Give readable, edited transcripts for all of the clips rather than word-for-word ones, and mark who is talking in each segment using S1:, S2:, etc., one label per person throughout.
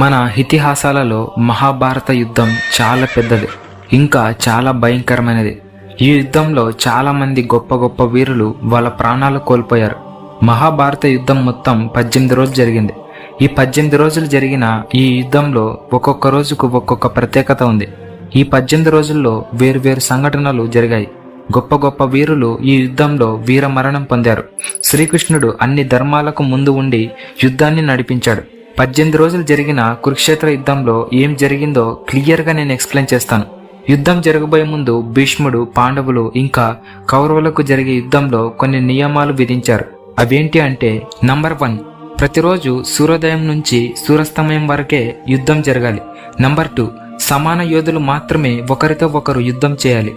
S1: మన ఇతిహాసాలలో మహాభారత యుద్ధం చాలా పెద్దది, ఇంకా చాలా భయంకరమైనది. ఈ యుద్ధంలో చాలా మంది గొప్ప గొప్ప వీరులు వాళ్ళ ప్రాణాలు కోల్పోయారు. మహాభారత యుద్ధం మొత్తం 18 రోజులు జరిగింది. ఈ 18 రోజులు జరిగిన ఈ యుద్ధంలో ఒక్కొక్క రోజుకు ఒక్కొక్క ప్రత్యేకత ఉంది. ఈ 18 రోజుల్లో వేరువేరు సంఘటనలు జరిగాయి. గొప్ప గొప్ప వీరులు ఈ యుద్ధంలో వీర మరణం పొందారు. శ్రీకృష్ణుడు అన్ని ధర్మాలకు ముందు ఉండి యుద్ధాన్ని నడిపించాడు. 18 రోజులు జరిగిన కురుక్షేత్ర యుద్ధంలో ఏం జరిగిందో క్లియర్గా నేను ఎక్స్ప్లెయిన్ చేస్తాను. యుద్ధం జరగబోయే ముందు భీష్ముడు, పాండవులు ఇంకా కౌరవులకు జరిగే యుద్ధంలో కొన్ని నియమాలు విధించారు. అవేంటి అంటే, నంబర్ 1, ప్రతిరోజు సూర్యోదయం నుంచి సూర్యాస్తమయం వరకే యుద్ధం జరగాలి. నంబర్ 2, సమాన యోధులు మాత్రమే ఒకరితో ఒకరు యుద్ధం చేయాలి.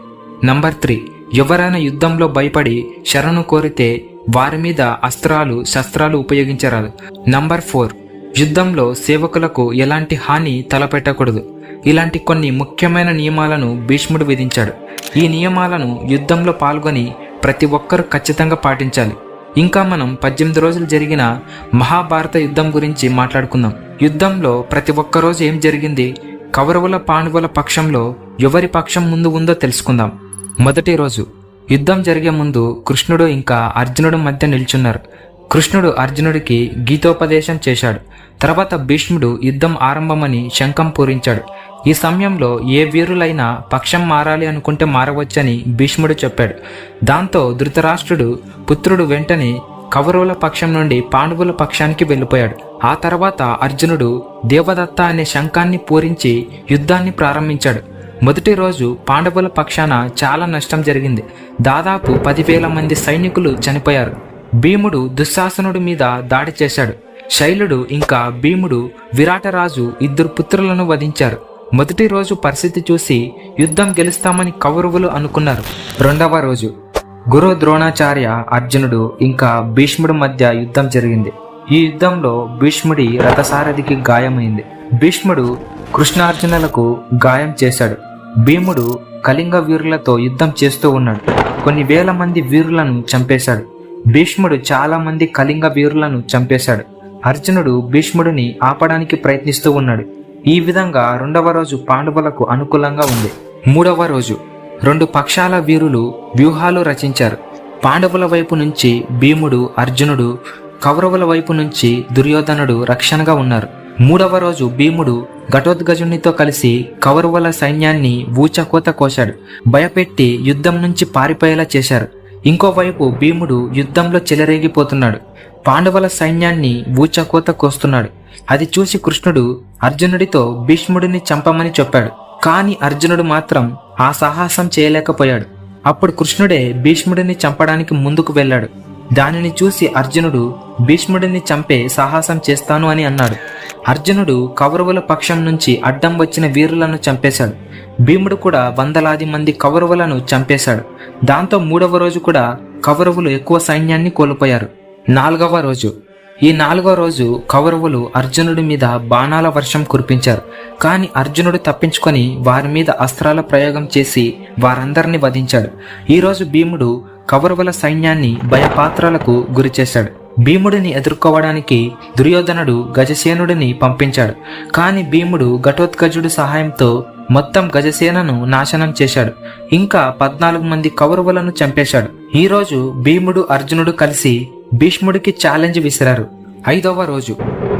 S1: నంబర్ 3, ఎవరైనా యుద్ధంలో భయపడి శరణు కోరితే వారి మీద అస్త్రాలు శస్త్రాలు ఉపయోగించరాదు. నంబర్ 4, యుద్ధంలో సేవకులకు ఎలాంటి హాని తలపెట్టకూడదు. ఇలాంటి కొన్ని ముఖ్యమైన నియమాలను భీష్ముడు విధించాడు. ఈ నియమాలను యుద్ధంలో పాల్గొని ప్రతి ఒక్కరూ ఖచ్చితంగా పాటించాలి. ఇంకా మనం 18 రోజులు జరిగిన మహాభారత యుద్ధం గురించి మాట్లాడుకుందాం. యుద్ధంలో ప్రతి ఒక్క రోజు ఏం జరిగింది, కౌరవుల పాండవుల పక్షంలో ఎవరి పక్షం ముందు ఉందో తెలుసుకుందాం. మొదటి రోజు యుద్ధం జరిగే ముందు కృష్ణుడు ఇంకా అర్జునుడు మధ్య నిల్చున్నారు. కృష్ణుడు అర్జునుడికి గీతోపదేశం చేశాడు. తర్వాత భీష్ముడు యుద్ధం ఆరంభమని శంఖం పూరించాడు. ఈ సమయంలో ఏ వీరులైనా పక్షం మారాలి అనుకుంటే మారవచ్చని భీష్ముడు చెప్పాడు. దాంతో ధృతరాష్ట్రుడు పుత్రుడు వెంటనే కౌరవుల పక్షం నుండి పాండవుల పక్షానికి వెళ్ళిపోయాడు. ఆ తర్వాత అర్జునుడు దేవదత్త అనే శంఖాన్ని పూరించి యుద్ధాన్ని ప్రారంభించాడు. మొదటి రోజు పాండవుల పక్షాన చాలా నష్టం జరిగింది. దాదాపు 10,000 మంది సైనికులు చనిపోయారు. భీముడు దుశ్శాసనుడి మీద దాడి చేశాడు. శైలుడు ఇంకా భీముడు విరాటరాజు 2 పుత్రులను వధించారు. మొదటి రోజు పరిస్థితి చూసి యుద్ధం గెలుస్తామని కౌరవులు అనుకున్నారు. రెండవ రోజు గురు ద్రోణాచార్య, అర్జునుడు ఇంకా భీష్ముడు మధ్య యుద్ధం జరిగింది. ఈ యుద్ధంలో భీష్ముడి రథసారథికి గాయమైంది. భీష్ముడు కృష్ణార్జునులకు గాయం చేశాడు. భీముడు కళింగ వీరులతో యుద్ధం చేస్తూ ఉన్నాడు. కొన్ని వేల మంది వీరులను చంపేశాడు. భీష్ముడు చాలా మంది కళింగ వీరులను చంపేశాడు. అర్జునుడు భీష్ముడిని ఆపడానికి ప్రయత్నిస్తూ ఉన్నాడు. ఈ విధంగా రెండవ రోజు పాండవులకు అనుకూలంగా ఉంది. మూడవ రోజు 2 పక్షాల వీరులు వ్యూహాలు రచించారు. పాండవుల వైపు నుంచి భీముడు, అర్జునుడు, కౌరవుల వైపు నుంచి దుర్యోధనుడు రక్షణగా ఉన్నారు. మూడవ రోజు భీముడు ఘటోత్కచునితో కలిసి కౌరవుల సైన్యాన్ని ఊచకోత కోశాడు. భయపెట్టి యుద్ధం నుంచి పారిపోయేలా చేశారు. ఇంకోవైపు భీముడు యుద్ధంలో చెలరేగిపోతున్నాడు. పాండవుల సైన్యాన్ని ఊచకోత కోస్తున్నాడు. అది చూసి కృష్ణుడు అర్జునుడితో భీష్ముడిని చంపమని చెప్పాడు. కానీ అర్జునుడు మాత్రం ఆ సాహసం చేయలేకపోయాడు. అప్పుడు కృష్ణుడే భీష్ముడిని చంపడానికి ముందుకు వెళ్ళాడు. దానిని చూసి అర్జునుడు భీష్ముడిని చంపే సాహసం చేస్తాను అని అన్నాడు. అర్జునుడు కౌరవుల పక్షం నుంచి అడ్డం వచ్చిన వీరులను చంపేశాడు. భీముడు కూడా వందలాది మంది కౌరవులను చంపేశాడు. దాంతో మూడవ రోజు కూడా కౌరవులు ఎక్కువ సైన్యాన్ని కోల్పోయారు. నాలుగవ రోజు ఈ 4వ రోజు కౌరవులు అర్జునుడి మీద బాణాల వర్షం కురిపించారు. కానీ అర్జునుడు తప్పించుకొని వారి మీద అస్త్రాల ప్రయోగం చేసి వారందరినీ వధించాడు. ఈ రోజు భీముడు కౌరవుల సైన్యాన్ని భయపాత్రలకు గురి చేశాడు. భీముడిని ఎదుర్కోవడానికి దుర్యోధనుడు గజసేనుడిని పంపించాడు. కానీ భీముడు ఘటోత్కచుడి సహాయంతో మొత్తం గజసేనను నాశనం చేశాడు. ఇంకా 14 మంది కౌరవులను చంపేశాడు. ఈ రోజు భీముడు, అర్జునుడు కలిసి భీష్ముడికి ఛాలెంజ్ విసిరారు. 5వ రోజు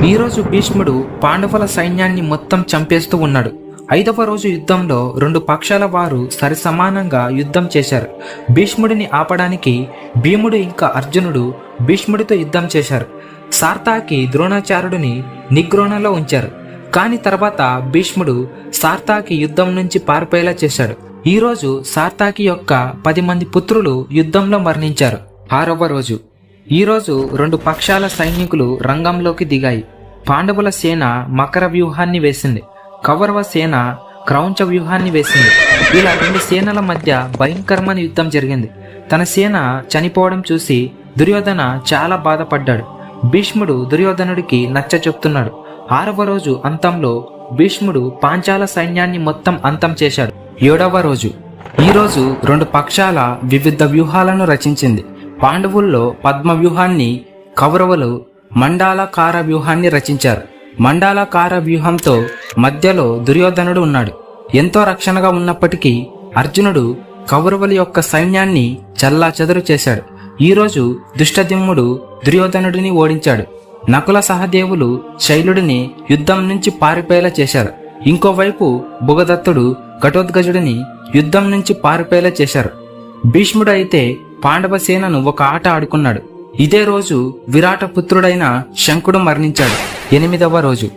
S1: ఈ రోజు భీష్ముడు పాండవుల సైన్యాన్ని మొత్తం చంపేస్తూ ఉన్నాడు. 5వ రోజు యుద్ధంలో 2 పక్షాల వారు సరిసమానంగా యుద్ధం చేశారు. భీష్ముడిని ఆపడానికి భీముడు ఇంకా అర్జునుడు భీష్ముడితో యుద్ధం చేశారు. సార్తాకి ద్రోణాచార్యుడిని నిగ్రోణలో ఉంచారు. కానీ తర్వాత భీష్ముడు సార్తాకి యుద్ధం నుంచి పారిపోయేలా చేశాడు. ఈ రోజు సార్తాకి యొక్క 10 మంది పుత్రులు యుద్ధంలో మరణించారు. 6వ రోజు ఈ రోజు 2 పక్షాల సైనికులు రంగంలోకి దిగాయి. పాండవుల సేన మకర వ్యూహాన్ని వేసింది. కౌరవ సేన క్రౌంచ వ్యూహాన్ని వేసింది. ఇలా 2 సేనల మధ్య భయంకరమైన యుద్ధం జరిగింది. తన సేన చనిపోవడం చూసి దుర్యోధన చాలా బాధపడ్డాడు. భీష్ముడు దుర్యోధనుడికి నచ్చ చెప్తున్నాడు. 6వ రోజు అంతంలో భీష్ముడు పాంచాల సైన్యాన్ని మొత్తం అంతం చేశాడు. 7వ రోజు ఈ రోజు 2 పక్షాల వివిధ వ్యూహాలను రచించింది. పాండవుల్లో పద్మ వ్యూహాన్ని, కౌరవులు మండాలకార వ్యూహాన్ని రచించారు. మండలాకార వ్యూహంతో మధ్యలో దుర్యోధనుడు ఉన్నాడు. ఎంతో రక్షణగా ఉన్నప్పటికీ అర్జునుడు కౌరవుల యొక్క సైన్యాన్ని చెల్లాచెదరు చేశాడు. ఈరోజు దుష్టదిమ్ముడు దుర్యోధనుడిని ఓడించాడు. నకుల సహదేవులు శైలుడిని యుద్ధం నుంచి పారిపోయేలా చేశారు. ఇంకోవైపు భుగదత్తుడు ఘటోత్కచుడిని యుద్ధం నుంచి పారిపోయేలా చేశారు. భీష్ముడు అయితే పాండవ సేనను ఒక ఆట ఆడుకున్నాడు. ఇదే రోజు విరాట పుత్రుడైన శంకుడు మరణించాడు. 8వ రోజు.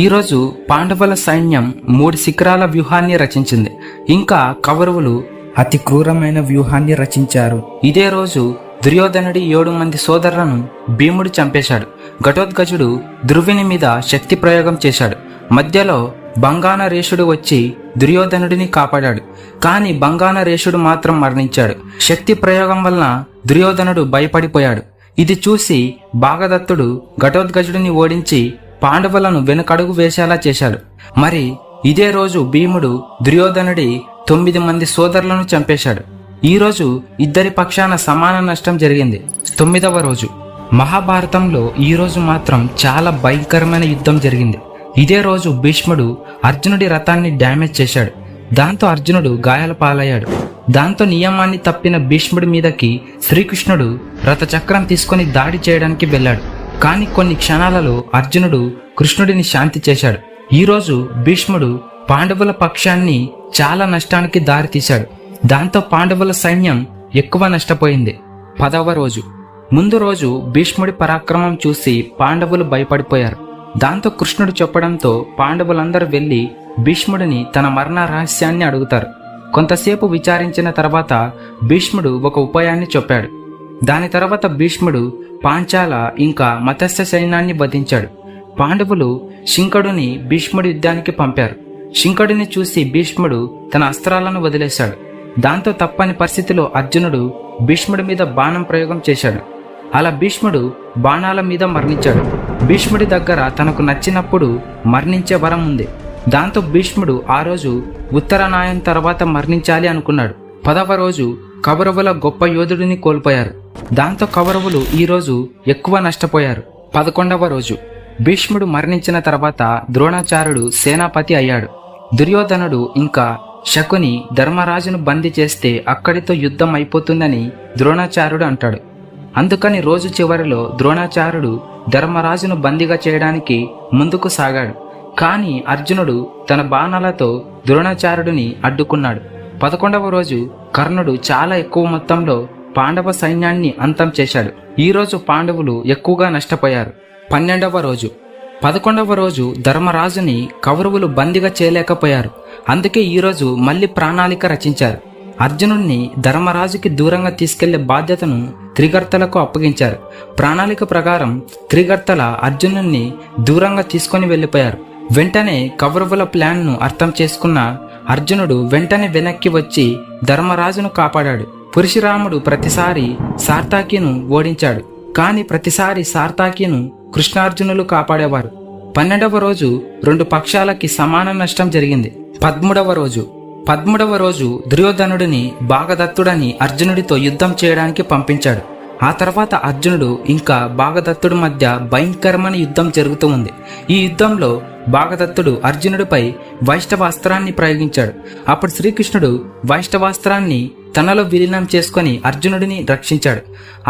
S1: ఈరోజు పాండవుల సైన్యం 3 శిఖరాల వ్యూహాన్ని రచించింది. ఇంకా కౌరవులు అతి క్రూరమైన వ్యూహాన్ని రచించారు. ఇదే రోజు దుర్యోధనుడి 7 మంది సోదరులను భీముడు చంపేశాడు. ఘటోత్కచుడు ధ్రువుని మీద శక్తి ప్రయోగం చేశాడు. మధ్యలో బంగానరేషుడు వచ్చి దుర్యోధనుడిని కాపాడాడు. కానీ బంగానరేషుడు మాత్రం మరణించాడు. శక్తి ప్రయోగం వలన దుర్యోధనుడు భయపడిపోయాడు. ఇది చూసి భాగదత్తుడు ఘటోత్కచుడిని ఓడించి పాండవులను వెనుకడుగు వేసేలా చేశాడు. మరి ఇదే రోజు భీముడు దుర్యోధనుడి 9 మంది సోదరులను చంపేశాడు. ఈరోజు ఇద్దరి పక్షాన సమాన నష్టం జరిగింది. 9వ రోజు. మహాభారతంలో ఈరోజు మాత్రం చాలా భయంకరమైన యుద్ధం జరిగింది. ఇదే రోజు భీష్ముడు అర్జునుడి రథాన్ని డ్యామేజ్ చేశాడు. దాంతో అర్జునుడు గాయాల పాలయ్యాడు. దాంతో నియమాన్ని తప్పిన భీష్ముడి మీదకి శ్రీకృష్ణుడు రథచక్రం తీసుకొని దాడి చేయడానికి వెళ్ళాడు. కానీ కొన్ని క్షణాలలో అర్జునుడు కృష్ణుడిని శాంతి చేశాడు. ఈరోజు భీష్ముడు పాండవుల పక్షాన్ని చాలా నష్టానికి దారితీశాడు. దాంతో పాండవుల సైన్యం ఎక్కువ నష్టపోయింది. 10వ రోజు. ముందు రోజు భీష్ముడి పరాక్రమం చూసి పాండవులు భయపడిపోయారు. దాంతో కృష్ణుడు చెప్పడంతో పాండవులందరూ వెళ్లి భీష్ముడిని తన మరణ రహస్యాన్ని అడుగుతారు. కొంతసేపు విచారించిన తర్వాత భీష్ముడు ఒక ఉపాయాన్ని చెప్పాడు. దాని తర్వాత భీష్ముడు పాంచాల ఇంకా మత్స్య సైన్యాన్ని వధించాడు. పాండవులు శింఖుడిని భీష్ముడి యుద్ధానికి పంపారు. శింఖుడిని చూసి భీష్ముడు తన అస్త్రాలను వదిలేశాడు. దాంతో తప్పని పరిస్థితిలో అర్జునుడు భీష్ముడి మీద బాణం ప్రయోగం చేశాడు. అలా భీష్ముడు బాణాల మీద మరణించాడు. భీష్ముడి దగ్గర తనకు నచ్చినప్పుడు మరణించే వరం ఉంది. దాంతో భీష్ముడు ఆ రోజు ఉత్తరాయణం తర్వాత మరణించాలి అనుకున్నాడు. 10వ రోజు కౌరవుల గొప్ప యోధుడిని కోల్పోయారు. దాంతో కౌరవులు ఈరోజు ఎక్కువ నష్టపోయారు. 11వ రోజు. భీష్ముడు మరణించిన తర్వాత ద్రోణాచార్యుడు సేనాపతి అయ్యాడు. దుర్యోధనుడు ఇంకా శకుని ధర్మరాజును బందీ చేస్తే అక్కడితో యుద్ధం అయిపోతుందని ద్రోణాచార్యుడు అంటాడు. అందుకని రోజు చివరిలో ద్రోణాచార్యుడు ధర్మరాజును బందీగా చేయడానికి ముందుకు సాగాడు. కానీ అర్జునుడు తన బాణాలతో ద్రోణాచార్యుడిని అడ్డుకున్నాడు. 11వ రోజు కర్ణుడు చాలా ఎక్కువ మొత్తంలో పాండవ సైన్యాన్ని అంతం చేశాడు. ఈరోజు పాండవులు ఎక్కువగా నష్టపోయారు. 12వ రోజు. 11వ రోజు ధర్మరాజుని కౌరవులు బందీగా చేయలేకపోయారు. అందుకే ఈరోజు మళ్ళీ ప్రణాళిక రచించారు. అర్జునుడిని ధర్మరాజుకి దూరంగా తీసుకెళ్లే బాధ్యతను త్రిగర్తలకు అప్పగించారు. ప్రణాళిక ప్రకారం త్రిగర్తల అర్జునుడిని దూరంగా తీసుకొని వెళ్లిపోయారు. వెంటనే కౌరవుల ప్లాన్ను అర్థం చేసుకున్న అర్జునుడు వెంటనే వెనక్కి వచ్చి ధర్మరాజును కాపాడాడు. పరశురాముడు ప్రతిసారి సార్థాకిను ఓడించాడు. కానీ ప్రతిసారి సార్థాకిను కృష్ణార్జునులు కాపాడేవారు. 12వ రోజు 2 పక్షాలకి సమాన నష్టం జరిగింది. 13వ రోజు దుర్యోధనుడిని భాగదత్తుడని అర్జునుడితో యుద్ధం చేయడానికి పంపించాడు. ఆ తర్వాత అర్జునుడు ఇంకా భాగదత్తుడి మధ్య భయంకరమైన యుద్ధం జరుగుతూ ఉంది. ఈ యుద్ధంలో భాగదత్తుడు అర్జునుడిపై వైష్ణవాస్త్రాన్ని ప్రయోగించాడు. అప్పుడు శ్రీకృష్ణుడు వైష్ణవాస్త్రాన్ని తనలో విలీనం చేసుకొని అర్జునుడిని రక్షించాడు.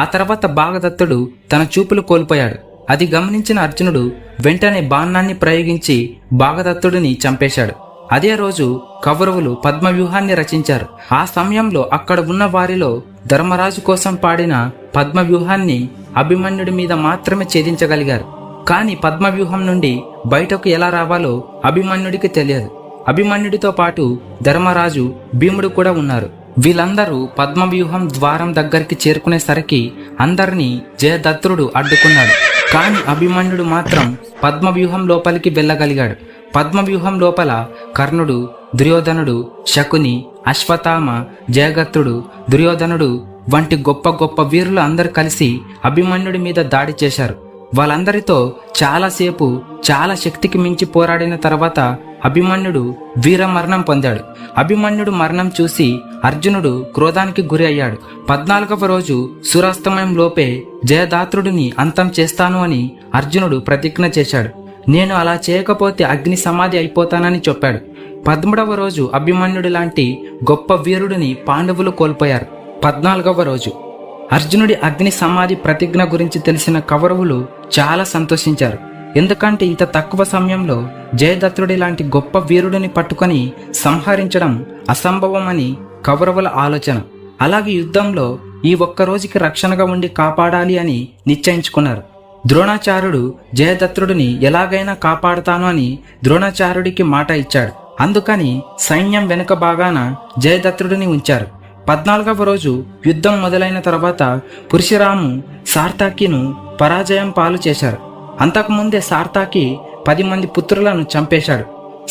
S1: ఆ తర్వాత భాగదత్తుడు తన చూపులు కోల్పోయాడు. అది గమనించిన అర్జునుడు వెంటనే బాణాన్ని ప్రయోగించి భాగదత్తుడిని చంపేశాడు. అదే రోజు కౌరవులు పద్మవ్యూహాన్ని రచించారు. ఆ సమయంలో అక్కడ ఉన్న వారిలో ధర్మరాజు కోసం పాడిన పద్మవ్యూహాన్ని అభిమన్యుడి మీద మాత్రమే ఛేదించగలిగారు. కానీ పద్మవ్యూహం నుండి బయటకు ఎలా రావాలో అభిమన్యుడికి తెలియదు. అభిమన్యుడితో పాటు ధర్మరాజు, భీముడు కూడా ఉన్నారు. వీళ్ళందరూ పద్మవ్యూహం ద్వారం దగ్గరికి చేరుకునేసరికి అందరినీ జయదత్తుడు అడ్డుకున్నాడు. కానీ అభిమన్యుడు మాత్రం పద్మవ్యూహం లోపలికి వెళ్ళగలిగాడు. పద్మవ్యూహం లోపల కర్ణుడు, దుర్యోధనుడు, శకుని, అశ్వత్థామ, జయదత్తుడు, దుర్యోధనుడు వంటి గొప్ప గొప్ప వీరులు అందరూ కలిసి అభిమన్యుడి మీద దాడి చేశారు. వాళ్ళందరితో చాలాసేపు చాలా శక్తికి మించి పోరాడిన తర్వాత అభిమన్యుడు వీరమరణం పొందాడు. అభిమన్యుడు మరణం చూసి అర్జునుడు క్రోధానికి గురి అయ్యాడు. 14వ రోజు సూర్యాస్తమయం లోపే జయదాత్రుడిని అంతం చేస్తాను అని అర్జునుడు ప్రతిజ్ఞ చేశాడు.
S2: నేను అలా చేయకపోతే అగ్ని సమాధి అయిపోతానని చెప్పాడు. 13వ రోజు అభిమన్యుడి లాంటి గొప్ప వీరుడిని పాండవులు కోల్పోయారు. 14వ రోజు అర్జునుడి అగ్ని సమాధి ప్రతిజ్ఞ గురించి తెలిసిన కౌరవులు చాలా సంతోషించారు. ఎందుకంటే ఇంత తక్కువ సమయంలో జయదత్తుడి లాంటి గొప్ప వీరుడిని పట్టుకొని సంహరించడం అసంభవమని కౌరవుల ఆలోచన. అలాగే యుద్ధంలో ఈ ఒక్క రోజుకి రక్షణగా ఉండి కాపాడాలి అని నిశ్చయించుకున్నారు. ద్రోణాచార్యుడు జయదత్తుడిని ఎలాగైనా కాపాడుతాను అని ద్రోణాచార్యుడికి మాట ఇచ్చాడు. అందుకని సైన్యం వెనుక భాగాన జయదత్తుడిని ఉంచారు. 14వ రోజు యుద్ధం మొదలైన తర్వాత పరశురాము సార్థాకిను పరాజయం పాలు చేశారు. అంతకుముందే సార్థాకి 10 మంది పుత్రులను చంపేశాడు.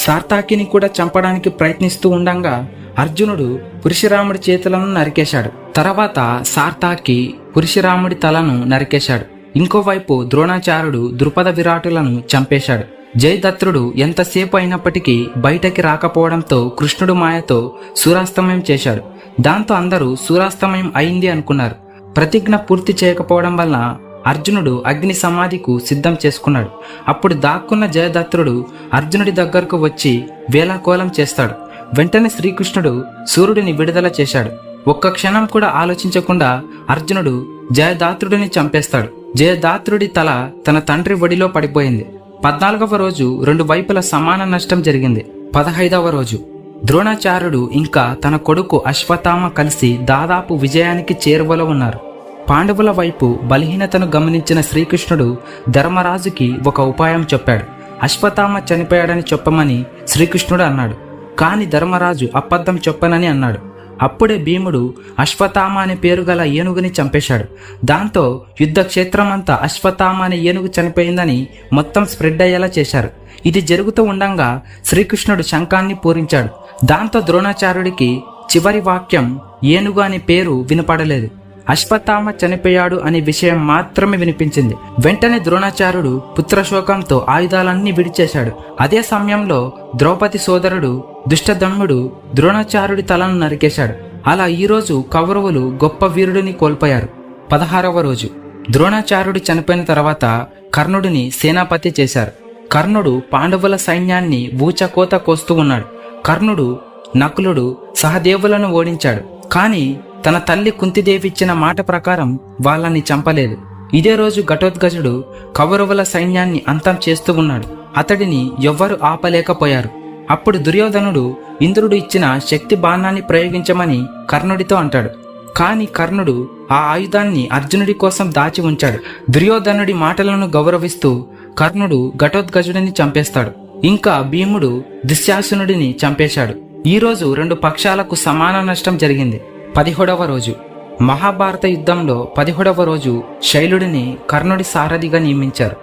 S2: సార్థాకిని కూడా చంపడానికి ప్రయత్నిస్తూ ఉండగా అర్జునుడు పరశురాముడి చేతులను నరికేశాడు. తర్వాత సార్థాకి పరశురాముడి తలను నరికేశాడు. ఇంకోవైపు ద్రోణాచార్యుడు ద్రుపద విరాటులను చంపేశాడు. జయదత్తుడు ఎంతసేపు అయినప్పటికీ బయటకి రాకపోవడంతో కృష్ణుడు మాయతో సూర్యాస్తమయం చేశాడు. దాంతో అందరూ సూర్యాస్తమయం అయింది అనుకున్నారు. ప్రతిజ్ఞ పూర్తి చేయకపోవడం వల్ల అర్జునుడు అగ్ని సమాధికు సిద్ధం చేసుకున్నాడు. అప్పుడు దాక్కున్న జయదత్తుడు అర్జునుడి దగ్గరకు వచ్చి వేలాకోలం చేస్తాడు. వెంటనే శ్రీకృష్ణుడు సూర్యుడిని విడుదల చేశాడు. ఒక్క క్షణం కూడా ఆలోచించకుండా అర్జునుడు జయదాత్రుడిని చంపేస్తాడు. జయదాత్రుడి తల తన తండ్రి ఒడిలో పడిపోయింది. 14వ రోజు 2 వైపుల సమాన నష్టం జరిగింది. 15వ రోజు ద్రోణాచార్యుడు ఇంకా తన కొడుకు అశ్వత్థామ కలిసి దాదాపు విజయానికి చేరువలో ఉన్నారు. పాండవుల వైపు బలహీనతను గమనించిన శ్రీకృష్ణుడు ధర్మరాజుకి ఒక ఉపాయం చెప్పాడు. అశ్వత్థామ చనిపోయాడని చెప్పమని శ్రీకృష్ణుడు అన్నాడు. కాని ధర్మరాజు అబద్ధం చెప్పనని అన్నాడు. అప్పుడే భీముడు అశ్వత్థామ అనే పేరు గల ఏనుగుని చంపేశాడు. దాంతో యుద్ధ క్షేత్రమంతా అశ్వత్థామ అనే ఏనుగు చనిపోయిందని మొత్తం స్ప్రెడ్ అయ్యేలా చేశారు. ఇది జరుగుతూ ఉండంగా శ్రీకృష్ణుడు శంఖాన్ని పూరించాడు. దాంతో ద్రోణాచార్యుడికి చివరి వాక్యం ఏనుగు అనే పేరు వినపడలేదు. అశ్వత్థామ చనిపోయాడు అనే విషయం మాత్రమే వినిపించింది. వెంటనే ద్రోణాచార్యుడు పుత్రశోకంతో ఆయుధాలన్నీ విడిచేశాడు. అదే సమయంలో ద్రౌపది సోదరుడు దుష్టధమ్ముడు ద్రోణాచార్యుడి తలను నరికేశాడు. అలా ఈరోజు కౌరవులు గొప్ప వీరుడిని కోల్పోయారు. 16వ రోజు ద్రోణాచార్యుడు చనిపోయిన తర్వాత కర్ణుడిని సేనాపతి చేశారు. కర్ణుడు పాండవుల సైన్యాన్ని ఊచకోత కోస్తూ ఉన్నాడు. కర్ణుడు నకులుడు సహదేవులను ఓడించాడు. కానీ తన తల్లి కుంతిదేవి ఇచ్చిన మాట ప్రకారం వాళ్ళని చంపలేదు. ఇదే రోజు ఘటోత్కచుడు కౌరవుల సైన్యాన్ని అంతం చేస్తూ ఉన్నాడు. అతడిని ఎవ్వరూ ఆపలేకపోయారు. అప్పుడు దుర్యోధనుడు ఇంద్రుడు ఇచ్చిన శక్తి బాణాన్ని ప్రయోగించమని కర్ణుడితో అంటాడు. కాని కర్ణుడు ఆ ఆయుధాన్ని అర్జునుడి కోసం దాచి ఉంచాడు. దుర్యోధనుడి మాటలను గౌరవిస్తూ కర్ణుడు ఘటోత్కచుడిని చంపేస్తాడు. ఇంకా భీముడు దుశ్శాసనుడిని చంపేశాడు. ఈరోజు 2 పక్షాలకు సమాన నష్టం జరిగింది. 17వ రోజు మహాభారత యుద్ధంలో 17వ రోజు శైలుడిని కర్ణుడి సారథిగా నియమించారు.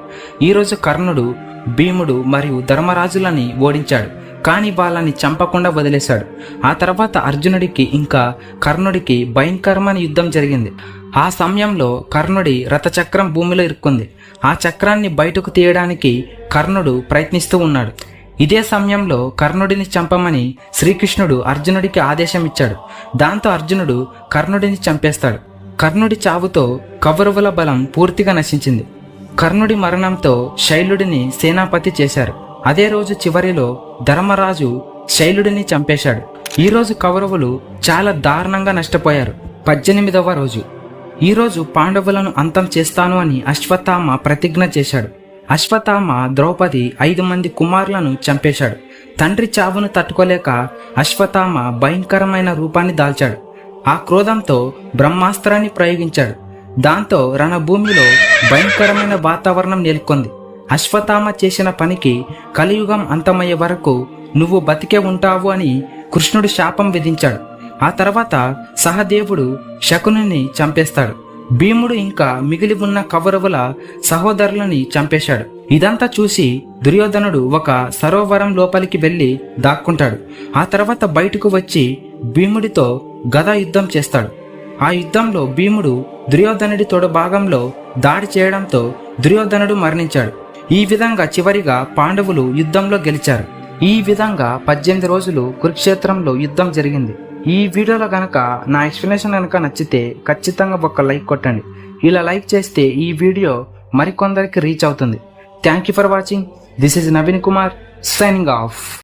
S2: ఈరోజు కర్ణుడు భీముడు మరియు ధర్మరాజులని ఓడించాడు. కానీ వాళ్ళని చంపకుండా వదిలేశాడు. ఆ తర్వాత అర్జునుడికి ఇంకా కర్ణుడికి భయంకరమైన యుద్ధం జరిగింది. ఆ సమయంలో కర్ణుడి రథచక్రం భూమిలో ఇరుక్కుంది. ఆ చక్రాన్ని బయటకు తీయడానికి కర్ణుడు ప్రయత్నిస్తూ ఉన్నాడు. ఇదే సమయంలో కర్ణుడిని చంపమని శ్రీకృష్ణుడు అర్జునుడికి ఆదేశం ఇచ్చాడు. దాంతో అర్జునుడు కర్ణుడిని చంపేస్తాడు. కర్ణుడి చావుతో కౌరవుల బలం పూర్తిగా నశించింది. కర్ణుడి మరణంతో శైలుడిని సేనాపతి చేశారు. అదే రోజు చివరిలో ధర్మరాజు శైలుడిని చంపేశాడు. ఈరోజు కౌరవులు చాలా దారుణంగా నష్టపోయారు. 18వ రోజు ఈరోజు పాండవులను అంతం చేస్తాను అని అశ్వత్థామ ప్రతిజ్ఞ చేశాడు. అశ్వత్థామ ద్రౌపది 5 మంది కుమారులను చంపేశాడు. తండ్రి చావును తట్టుకోలేక అశ్వత్థామ భయంకరమైన రూపాన్ని దాల్చాడు. ఆ క్రోధంతో బ్రహ్మాస్త్రాన్ని ప్రయోగించాడు. దాంతో రణభూమిలో భయంకరమైన వాతావరణం నెలకొంది. అశ్వత్థామ చేసిన పనికి కలియుగం అంతమయ్యే వరకు నువ్వు బతికే ఉంటావు అని కృష్ణుడు శాపం విధించాడు. ఆ తర్వాత సహదేవుడు శకునిని చంపేస్తాడు. భీముడు ఇంకా మిగిలి ఉన్న కౌరవుల సహోదరులని చంపేశాడు. ఇదంతా చూసి దుర్యోధనుడు ఒక సరోవరం లోపలికి వెళ్లి దాక్కుంటాడు. ఆ తర్వాత బయటకు వచ్చి భీముడితో గదా యుద్ధం చేస్తాడు. ఆ యుద్ధంలో భీముడు దుర్యోధనుడి తొడ భాగంలో దాడి చేయడంతో దుర్యోధనుడు మరణించాడు. ఈ విధంగా చివరిగా పాండవులు యుద్ధంలో గెలిచారు. ఈ విధంగా 18 రోజులు కురుక్షేత్రంలో యుద్ధం జరిగింది. ఈ వీడియోలో గనక నా ఎక్స్ప్లెనేషన్ కనుక నచ్చితే ఖచ్చితంగా ఒక లైక్ కొట్టండి. ఇలా లైక్ చేస్తే ఈ వీడియో మరికొందరికి రీచ్ అవుతుంది. Thank you for watching. This is Naveen Kumar signing off.